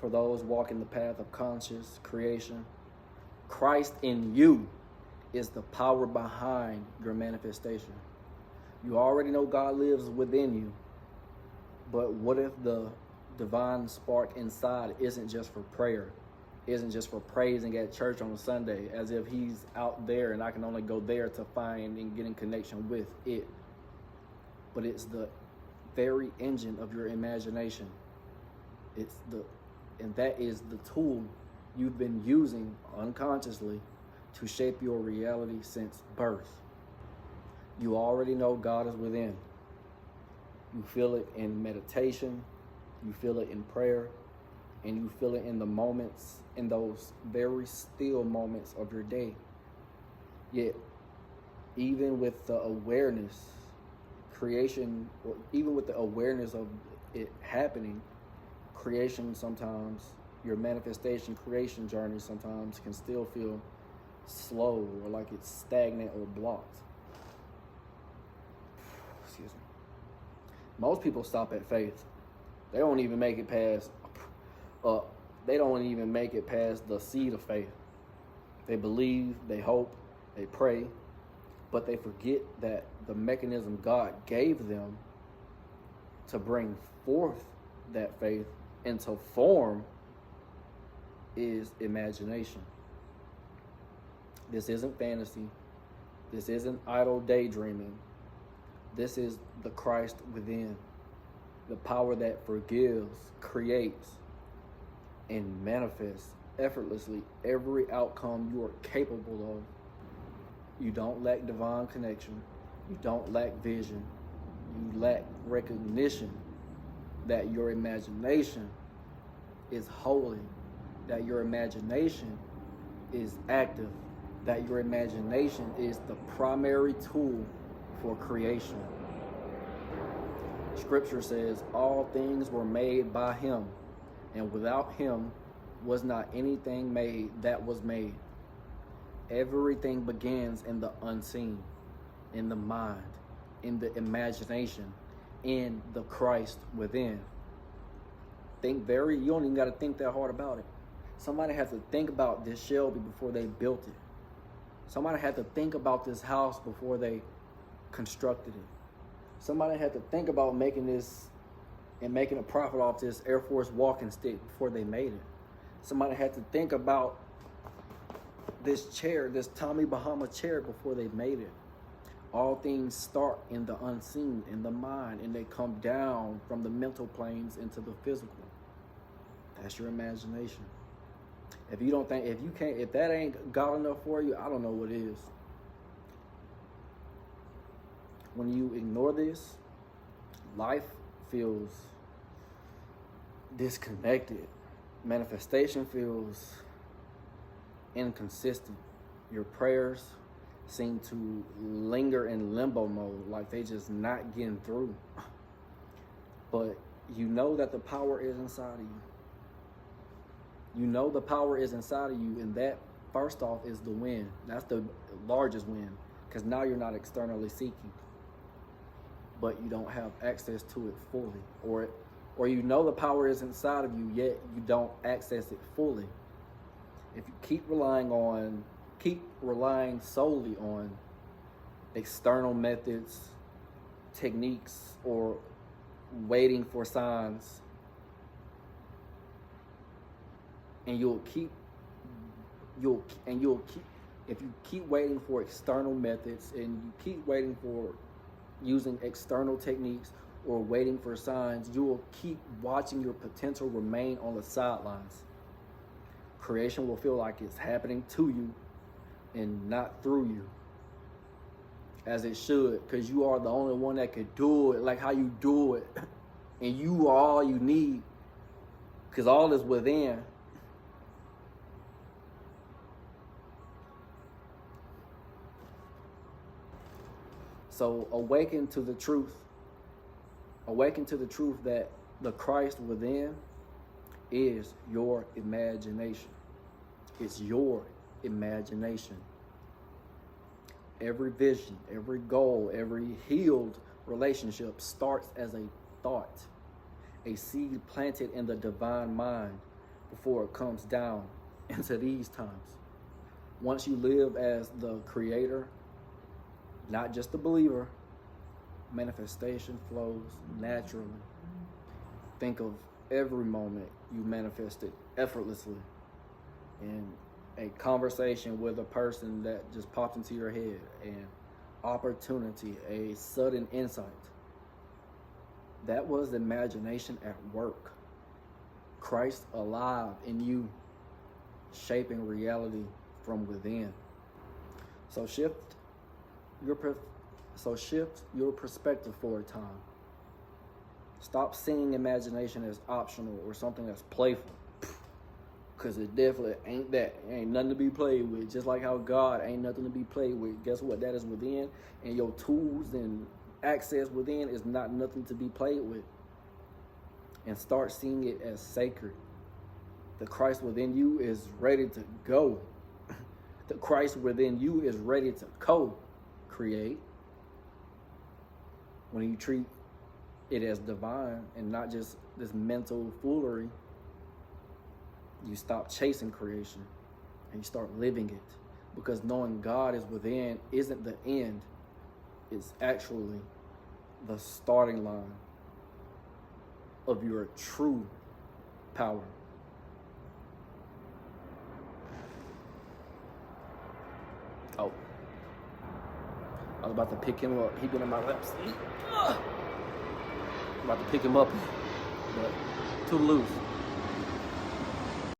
for those walking the path of conscious creation. Christ in you is the power behind your manifestation. You already know God lives within you, but what if the divine spark inside isn't just for prayer, isn't just for praising at church on a Sunday, as if he's out there and I can only go there to find and get in connection with it, but it's the very engine of your imagination. And that is the tool you've been using unconsciously to shape your reality since birth. You already know God is within. You feel it in meditation, you feel it in prayer, and you feel it in the moments, in those very still moments of your day. Yet, even with the awareness, creation, or even with the awareness of it happening, creation sometimes, your manifestation creation journey sometimes can still feel slow or like it's stagnant or blocked. Excuse me. Most people stop at faith. They don't even make it past the seed of faith. They believe, they hope, they pray, but they forget that the mechanism God gave them to bring forth that faith into form is imagination. This isn't fantasy. This isn't idle daydreaming. This is the Christ within, the power that forgives, creates, and manifests effortlessly every outcome you are capable of. You don't lack divine connection. You don't lack vision. You lack recognition that your imagination is holy, that your imagination is active, that your imagination is the primary tool for creation. Scripture says all things were made by him, and without him was not anything made that was made. Everything begins in the unseen, in the mind, in the imagination, in the Christ within. You don't even got to think that hard about it. Somebody had to think about this Shelby before they built it. Somebody had to think about this house before they constructed it. Somebody had to think about making this and making a profit off this Air Force walking stick before they made it. Somebody had to think about this chair, this Tommy Bahama chair, before they made it. All things start in the unseen, in the mind, and they come down from the mental planes into the physical. That's your imagination. If that ain't God enough for you, I don't know what is. When you ignore this, life feels disconnected. Manifestation feels inconsistent. Your prayers seem to linger in limbo mode, like they just not getting through. But you know that the power is inside of you. You know the power is inside of you, and that, first off, is the win. That's the largest win, because now you're not externally seeking, but you don't have access to it fully, or you know the power is inside of you, yet you don't access it fully. If you keep relying solely on external methods, techniques, or waiting for signs, and if you keep waiting for external methods and you keep waiting for using external techniques or waiting for signs, you will keep watching your potential remain on the sidelines. Creation will feel like it's happening to you and not through you, as it should, because you are the only one that could do it like how you do it, and you are all you need, because all is within. So awaken to the truth. Awaken to the truth that the Christ within is your imagination. It's your imagination. Every vision, every goal, every healed relationship starts as a thought, a seed planted in the divine mind, before it comes down into these times. Once you live as the creator, not just the believer, manifestation flows naturally. Think of every moment you manifested effortlessly in a conversation with a person that just popped into your head, an opportunity, a sudden insight. That was imagination at work. Christ alive in you, shaping reality from within. So shift your perspective for a time. Stop seeing imagination as optional or something that's playful, because it definitely ain't that. It ain't nothing to be played with. Just like how God ain't nothing to be played with. Guess what? That is within, and your tools and access within is not nothing to be played with. And start seeing it as sacred. The Christ within you is ready to go. The Christ within you is ready to co-create. When you treat it as divine and not just this mental foolery, you stop chasing creation and you start living it. Because knowing God is within isn't the end, it's actually the starting line of your true power. Oh, I was about to pick him up. He been in my lap. I'm about to pick him up, but too loose.